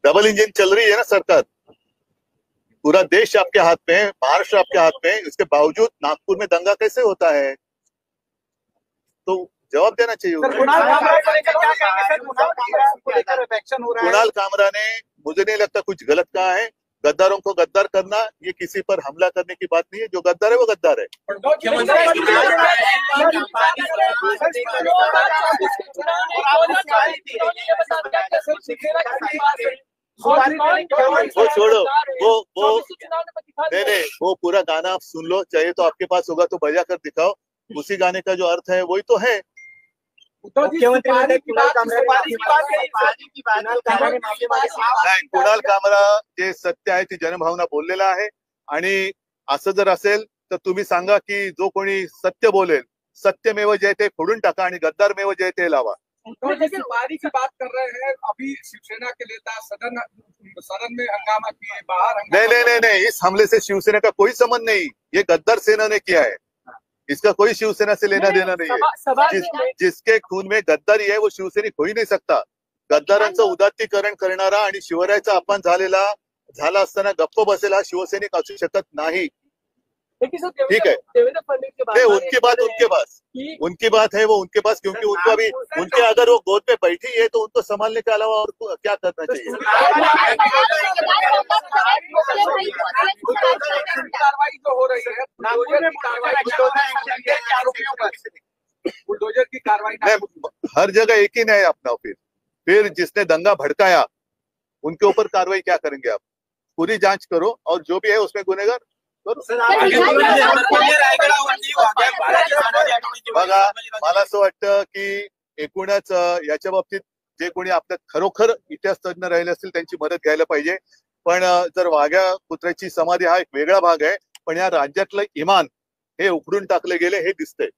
Double engine चल रही है ना सरकार, पूरा देश आपके हाथ में है, महाराष्ट्र आपके हाथ में है, इसके बावजूद नागपुर में दंगा कैसे होता है? तो जवाब देना चाहिए। कुणाल कामरा ने, मुझे नहीं लगता कुछ गलत कहा है। गद्दारों को गद्दार करना ये किसी पर हमला करने की बात नहीं है। जो गद्दार है वो गद्दार है। वो छोड़ो, वो नहीं, वो पूरा गाना आप सुन लो, चाहिए तो आपके पास होगा तो बजा कर दिखाओ। उसी गाने का जो अर्थ है वही तो है। कुणाल कामरा जे सत्य आहे ती जनभावना बोललेला आहे, आणि असं जर असेल तर तुम्ही सांगा की जो कोणी सत्य बोलेल, सत्यमेव जयते फोडून टाका आणि गद्दारमेव जयते लावा। सुपारी की बात कर रहे हैं, अभी शिवसेना के नेता सदन में हंगामा किए, बाहर नहीं, इस हमले से शिवसेना का कोई संबंध नहीं। ये गद्दार सेना ने किया है, इसका कोई शिवसेना से लेना देना नहीं है। जिसके खून में गद्दारी है वो शिवसैनिक हो ही नहीं सकता। गद्दारांचं उदात्तीकरण करणारा आणि शिवरायाचा अपमान झाला असताना गप्प बसेला शिवसैनिक असू शकत नाही। ठीक है, नहीं, उनकी बात है, वो उनके पास, क्योंकि उनको अभी उनके अगर वो गोद पे बैठी है तो उनको संभालने के अलावा और क्या करना चाहिए? कार्रवाई जो हो रही है, बुलडोजर की कार्रवाई हर जगह एक ही नहीं है अपना। फिर जिसने दंगा भड़काया उनके ऊपर कार्रवाई क्या करेंगे आप? पूरी जांच करो और जो भी है उसमें गुनेगार बघा, मला असं वाटतं की एकूणच याच्या बाबतीत जे कोणी आपल्यात खरोखर इतिहास तज्ञ राहिले असतील त्यांची मदत घ्यायला पाहिजे। पण जर वाघ्या कुत्र्याची समाधी हा एक वेगळा भाग आहे, पण या राज्यातलं इमान हे उखडून टाकले गेले हे दिसतंय।